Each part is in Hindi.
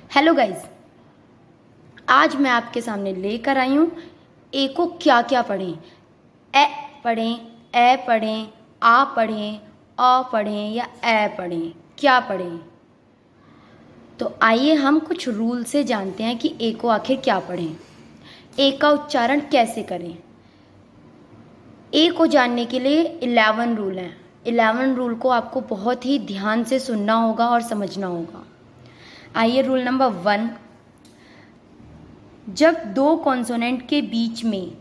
हेलो गाइज, आज मैं आपके सामने लेकर आई हूँ ए को क्या क्या पढ़ें। ए पढ़ें, ए पढ़ें, आ पढ़ें, अ पढ़ें या ए पढ़ें, क्या पढ़ें। तो आइए हम कुछ रूल से जानते हैं कि ए को आखिर क्या पढ़ें, ए का उच्चारण कैसे करें। ए को जानने के लिए 11 रूल हैं। 11 रूल को आपको बहुत ही ध्यान से सुनना होगा और समझना होगा। आइए रूल नंबर 1, जब दो कॉन्सोनेंट के बीच में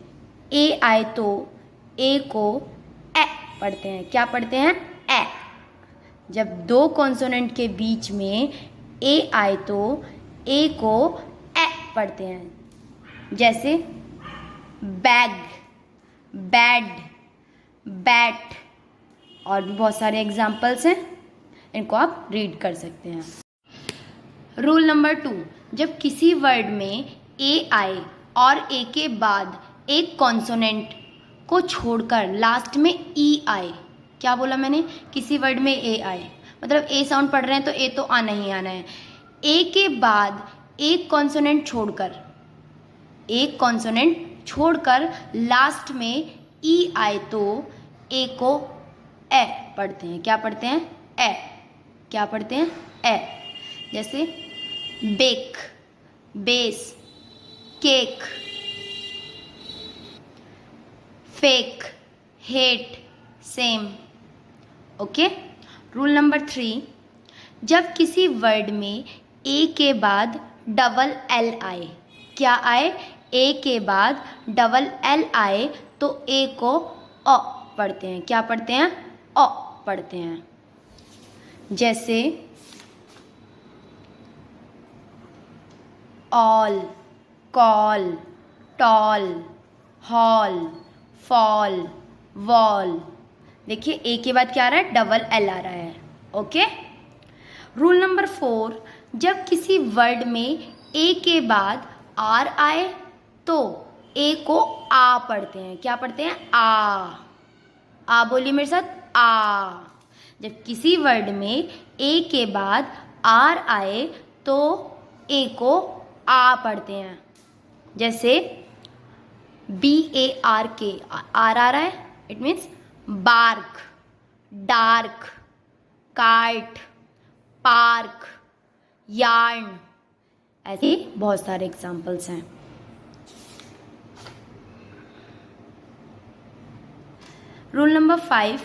ए आए तो ए को ए पढ़ते हैं। क्या पढ़ते हैं? ए। जब दो कॉन्सोनेंट के बीच में ए आए तो ए को ए पढ़ते हैं। जैसे बैग, बैड, बैट और भी बहुत सारे एग्जाम्पल्स हैं, इनको आप रीड कर सकते हैं। रूल नंबर 2, जब किसी वर्ड में ए आए और ए के बाद एक कॉन्सोनेंट को छोड़कर लास्ट में ई आए। क्या बोला मैंने? किसी वर्ड में ए आए, मतलब ए साउंड पढ़ रहे हैं तो ए तो आना ही आना है। ए के बाद एक कॉन्सोनेंट छोड़कर लास्ट में ई आए तो ए को ए पढ़ते हैं। क्या पढ़ते हैं? ए। क्या पढ़ते हैं? ए। जैसे bake, base, cake, fake, hate, same. Okay. Rule number 3, जब किसी वर्ड में ए के बाद डबल एल आए। क्या आए? ए के बाद डबल एल आए तो ए को अ पढ़ते हैं। क्या पढ़ते हैं? अ पढ़ते हैं। जैसे all, call, tall, hall, fall, wall. देखिए ए के बाद क्या आ रहा है? डबल एल आ रहा है। ओके। रूल नंबर 4, जब किसी वर्ड में ए के बाद आर आए तो ए को आ पढ़ते हैं। क्या पढ़ते हैं? आ बोलिए मेरे साथ, आ। जब किसी वर्ड में ए के बाद आर आए तो ए को आ पढ़ते हैं। जैसे BARK, आर आ रहा है, it means bark, dark, kite, park, yarn. ऐसे बहुत सारे एग्जाम्पल्स हैं। रूल नंबर 5,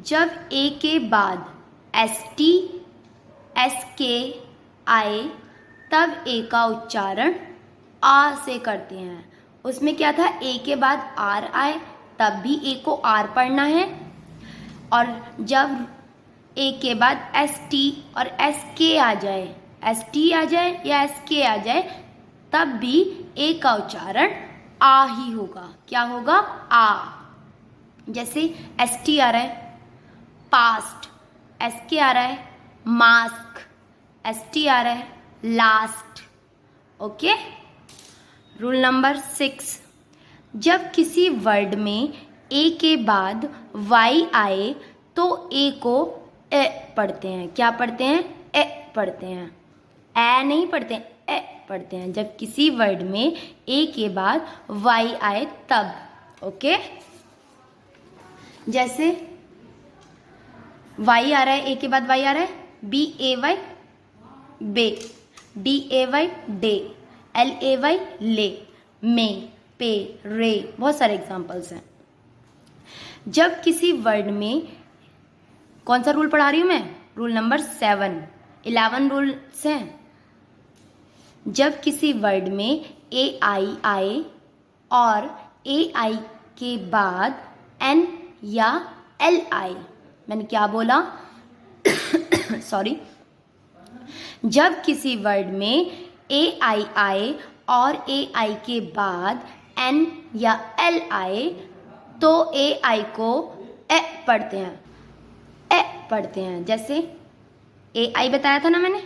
जब ए के बाद ST, SK आए तब ए का उच्चारण आ से करते हैं। उसमें क्या था? ए के बाद आर आए तब भी ए को आर पढ़ना है, और जब ए के बाद ST और SK आ जाए, ST आ जाए या SK आ जाए, तब भी ए का उच्चारण आ ही होगा। क्या होगा? आ। जैसे ST आ रहा है पास्ट, SK आ रहा है मास्क, ST आ रहा है लास्ट। ओके। रूल नंबर 6, जब किसी वर्ड में ए के बाद वाई आए तो ए को ए पढ़ते हैं। क्या पढ़ते हैं? ए पढ़ते हैं। ए नहीं पढ़ते हैं, ए पढ़ते हैं जब किसी वर्ड में ए के बाद वाई आए तब। ओके। जैसे वाई आ रहा है, ए के बाद वाई आ रहा है, BAY बे, DAY डे, LAY ले, मे, पे, रे। बहुत सारे एग्जाम्पल्स हैं। जब किसी वर्ड में, कौन सा रूल पढ़ा रही हूँ मैं? Rule number 7। 11 रूल्स हैं। जब किसी वर्ड में AI आए और AI के बाद N या L आए। मैंने क्या बोला? सॉरी। जब किसी वर्ड में AI आए और AI के बाद N या L आए तो AI को ए पढ़ते हैं। ए पढ़ते हैं। जैसे AI बताया था ना मैंने,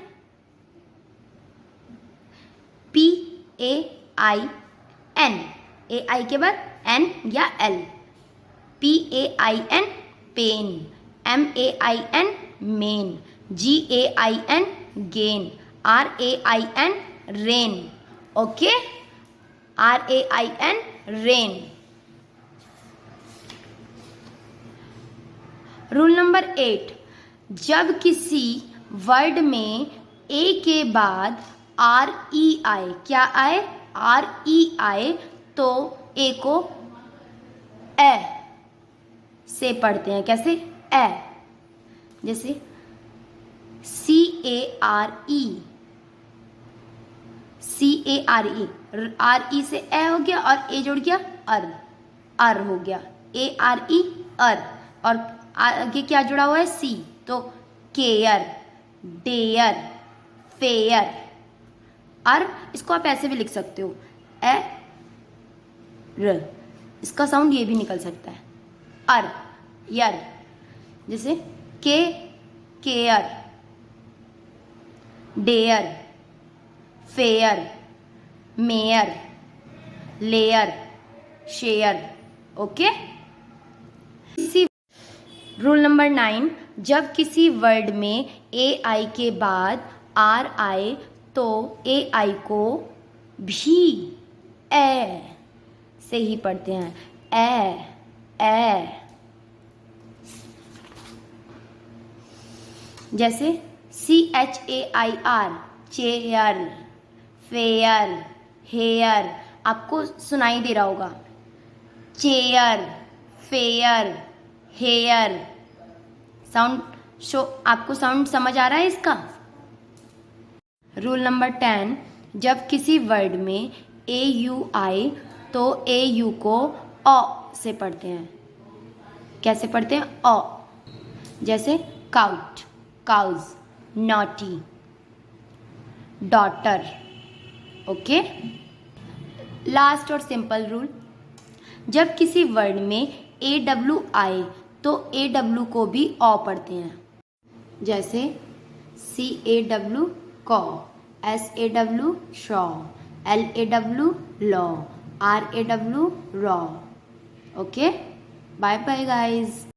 PAIN, AI के बाद N या L, PAIN pain, MAIN main, GAIN gain, RAIN rain, okay, RAIN rain. Rule number 8, जब किसी वर्ड में ए के बाद RE आए, क्या आए, RE आए, तो ए को ए से पढ़ते हैं, कैसे, ए, जैसे CARE, CARE, RE से ए हो गया और ए जुड़ गया अर हो गया, ARE अर, और आगे क्या जुड़ा हुआ है, सी, तो केयर, डेयर, फेयर, अर, इसको आप ऐसे भी लिख सकते हो, ए र, इसका साउंड ये भी निकल सकता है, अर, यर, जैसे care, dare, fair, mayor, layer, share, okay. Rule number 9, जब किसी वर्ड में AI के बाद R आए तो AI को भी ए से ही पढ़ते हैं, ए, जैसे CHAIR, चेयर, फेयर, हेयर, आपको सुनाई दे रहा होगा, चेयर, फेयर, हेयर, साउंड आपको साउंड समझ आ रहा है इसका। रूल नंबर 10, जब किसी वर्ड में AU आए तो AU को अ से पढ़ते हैं, कैसे पढ़ते हैं, अ, जैसे caught, cause, naughty, daughter, okay. Last और सिंपल रूल, जब किसी वर्ड में AW आए तो AW को भी ऑ पढ़ते हैं, जैसे CAW caw, SAW saw, LAW law, RAW raw, okay. Bye bye guys.